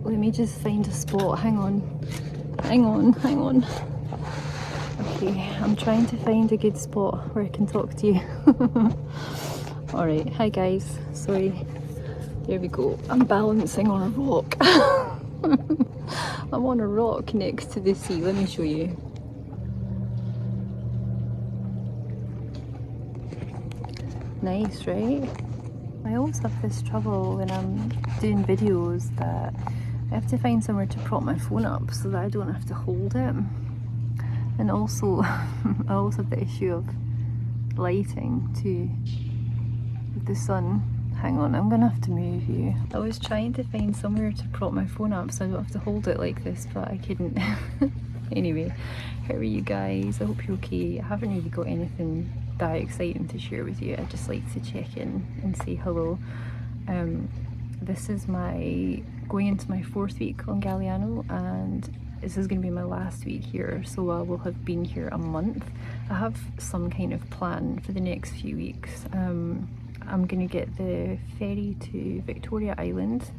let me just find a spot. Hang on. Okay, I'm trying to find a good spot where I can talk to you. Alright, hi guys. Sorry. There we go. I'm balancing on a rock. I'm on a rock next to the sea. Let me show you. Nice, right? I always have this trouble when I'm doing videos that I have to find somewhere to prop my phone up so that I don't have to hold it. And also, I also have the issue of lighting too, with the sun. Hang on, I'm gonna have to move you. I was trying to find somewhere to prop my phone up so I don't have to hold it like this, but I couldn't. Anyway, how are you guys? I hope you're okay. I haven't really got anything that exciting to share with you. I just like to check in and say hello. This is going into my 4th week on Galliano, and this is going to be my last week here, so I will have been here a month. I have some kind of plan for the next few weeks. I'm going to get the ferry to Victoria Island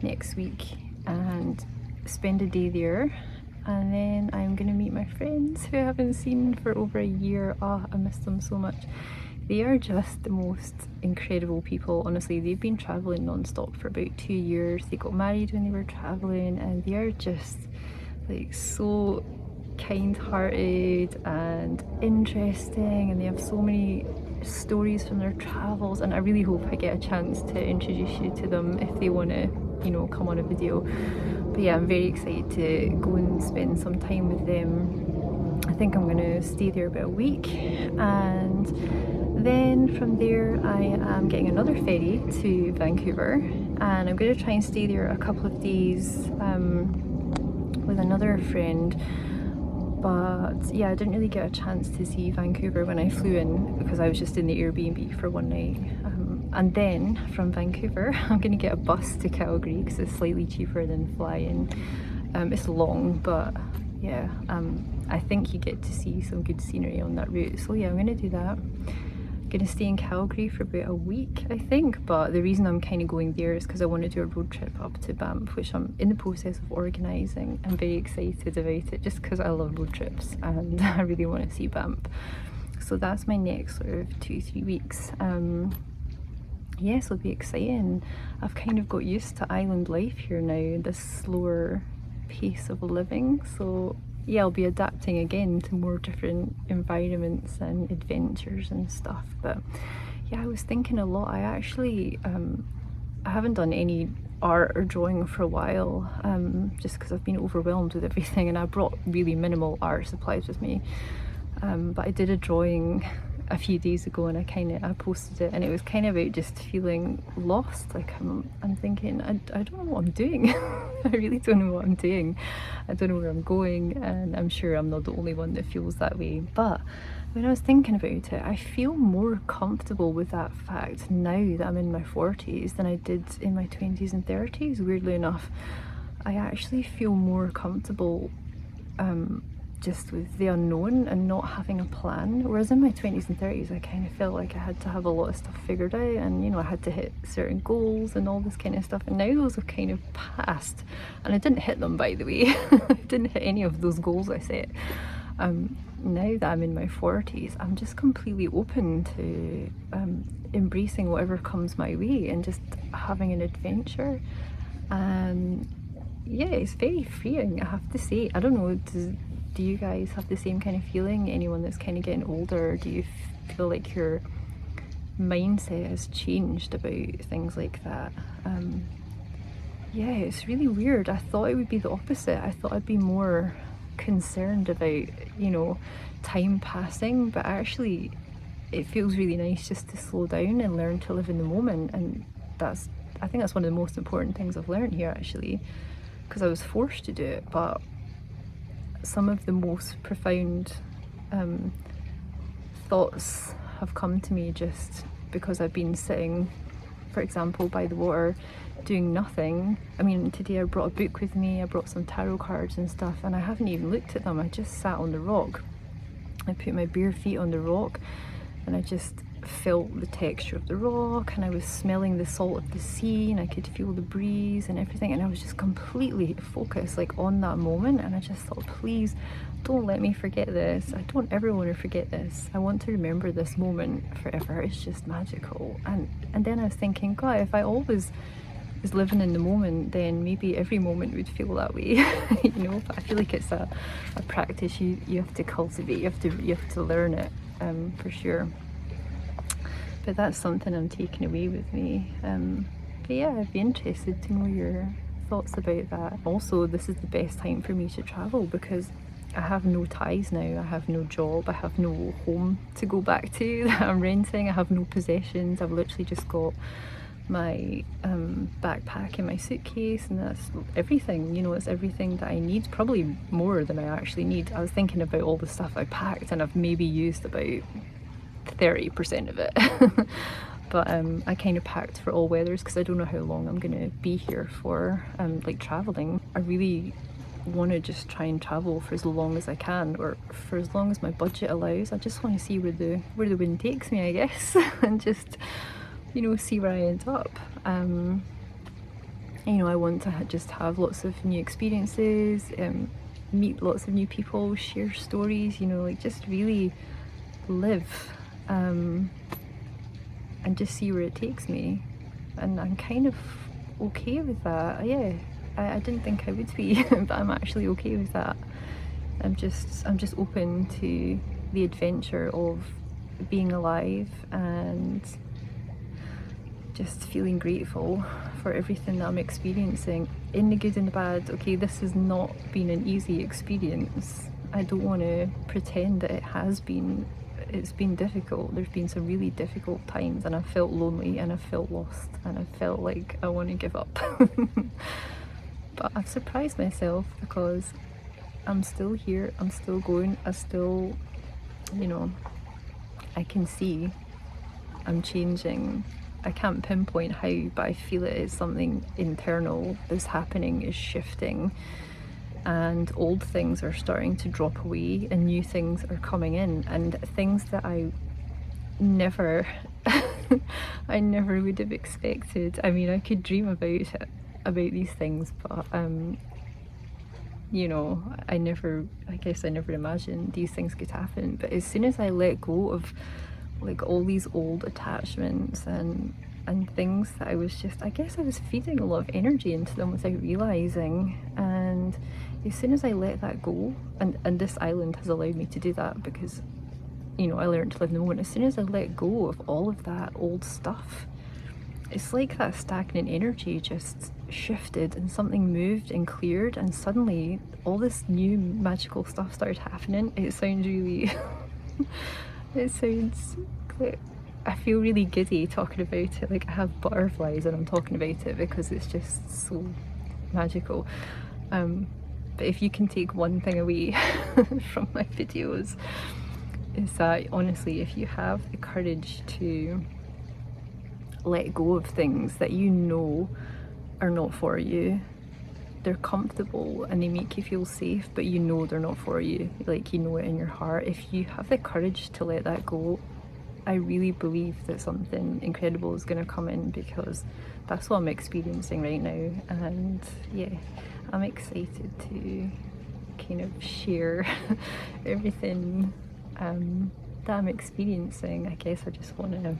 next week and spend a day there, and then I'm going to meet my friends who I haven't seen for over a year. Oh, I miss them so much. They are just the most incredible people, honestly. They've been travelling non-stop for about 2 years. They got married when they were travelling, and they are just like so kind-hearted and interesting, and they have so many stories from their travels, and I really hope I get a chance to introduce you to them if they want to, you know, come on a video. But yeah, I'm very excited to go and spend some time with them. I think I'm going to stay there about a week, and then from there I am getting another ferry to Vancouver, and I'm going to try and stay there a couple of days with another friend. But yeah, I didn't really get a chance to see Vancouver when I flew in because I was just in the Airbnb for one night. And then from Vancouver I'm going to get a bus to Calgary because it's slightly cheaper than flying. It's long, but yeah, I think you get to see some good scenery on that route. So yeah, I'm going to do that. I'm going to stay in Calgary for about a week, I think, but the reason I'm kind of going there is because I want to do a road trip up to Banff, which I'm in the process of organising. I'm very excited about it just because I love road trips and I really want to see Banff. So that's my next sort of 2-3 weeks. Yes, it'll be exciting. I've kind of got used to island life here now, this slower pace of living, so yeah, I'll be adapting again to more different environments and adventures and stuff. But yeah, I was thinking a lot. I actually I haven't done any art or drawing for a while, just because I've been overwhelmed with everything, and I brought really minimal art supplies with me. But I did a drawing a few days ago, and I posted it, and it was kind of about just feeling lost. Like I'm thinking, I don't know what I'm doing. I really don't know what I'm doing. I don't know where I'm going, and I'm sure I'm not the only one that feels that way. But when I was thinking about it, I feel more comfortable with that fact now that I'm in my 40s than I did in my 20s and 30s. Weirdly enough, I actually feel more comfortable just with the unknown and not having a plan. Whereas in my 20s and 30s I kind of felt like I had to have a lot of stuff figured out, and you know, I had to hit certain goals and all this kind of stuff, and now those have kind of passed, and I didn't hit them, by the way. I didn't hit any of those goals I set. Now that I'm in my 40s, I'm just completely open to embracing whatever comes my way and just having an adventure. And yeah, it's very freeing, I have to say. I don't know, do you guys have the same kind of feeling? Anyone that's kind of getting older, do you feel like your mindset has changed about things like that? Yeah, it's really weird. I thought it would be the opposite. I thought I'd be more concerned about, you know, time passing, but actually it feels really nice just to slow down and learn to live in the moment. And I think that's one of the most important things I've learned here, actually, because I was forced to do it. But some of the most profound thoughts have come to me just because I've been sitting, for example, by the water doing nothing. I mean, today I brought a book with me, I brought some tarot cards and stuff, and I haven't even looked at them. I just sat on the rock. I put my bare feet on the rock and I just felt the texture of the rock, and I was smelling the salt of the sea, and I could feel the breeze and everything, and I was just completely focused like on that moment. And I just thought, please don't let me forget this. I don't ever want to forget this. I want to remember this moment forever. It's just magical. And then I was thinking, God, if I always was living in the moment, then maybe every moment would feel that way. You know, but I feel like it's a practice you have to cultivate. You have to learn it, for sure. But that's something I'm taking away with me. But yeah, I'd be interested to know your thoughts about that. Also, this is the best time for me to travel because I have no ties now. I have no job. I have no home to go back to that I'm renting. I have no possessions. I've literally just got my backpack and my suitcase, and that's everything. You know, it's everything that I need, probably more than I actually need. I was thinking about all the stuff I packed, and I've maybe used about 30% of it. But I kind of packed for all weathers because I don't know how long I'm gonna be here for, like traveling. I really want to just try and travel for as long as I can, or for as long as my budget allows. I just want to see where the wind takes me, I guess. And just, you know, see where I end up. You know, I want to just have lots of new experiences, meet lots of new people, share stories, you know, like just really live, and just see where it takes me. And I'm kind of okay with that. Yeah, I didn't think I would be, but I'm actually okay with that. I'm just open to the adventure of being alive and just feeling grateful for everything that I'm experiencing, in the good and the bad. Okay, this has not been an easy experience. I don't want to pretend that it has been. It's been difficult. There's been some really difficult times, and I felt lonely, and I felt lost, and I felt like I want to give up. But I've surprised myself because I'm still here, I'm still going, I still, you know, I can see I'm changing. I can't pinpoint how, but I feel it is something internal that's happening, is shifting, and old things are starting to drop away and new things are coming in, and things that I never I never would have expected. I mean, I could dream about these things, but you know, I guess I never imagined these things could happen. But as soon as I let go of like all these old attachments and things that I guess I was feeding a lot of energy into them without realizing, and as soon as I let that go, and this island has allowed me to do that because, you know, I learned to live in the moment. As soon as I let go of all of that old stuff, it's like that stagnant energy just shifted and something moved and cleared, and suddenly all this new magical stuff started happening. It sounds really it sounds like, I feel really giddy talking about it. Like I have butterflies when I'm talking about it because it's just so magical. But if you can take one thing away from my videos, is that honestly, if you have the courage to let go of things that you know are not for you, they're comfortable and they make you feel safe, but you know they're not for you, like you know it in your heart. If you have the courage to let that go, I really believe that something incredible is going to come in, because that's what I'm experiencing right now. And yeah, I'm excited to kind of share everything that I'm experiencing. I guess I just want to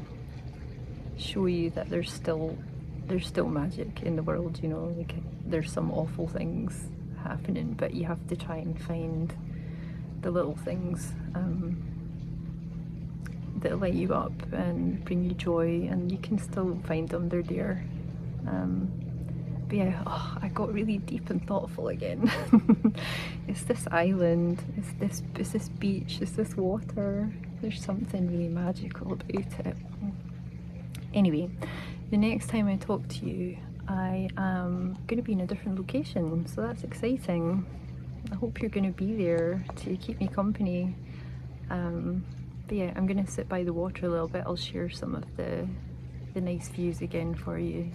show you that there's still magic in the world, you know, like there's some awful things happening, but you have to try and find the little things that light you up and bring you joy, and you can still find them, they're there. But yeah, I got really deep and thoughtful again. It's this island, it's this beach, it's this water. There's something really magical about it. Anyway, the next time I talk to you, I am going to be in a different location, so that's exciting. I hope you're going to be there to keep me company. But yeah, I'm going to sit by the water a little bit. I'll share some of the nice views again for you.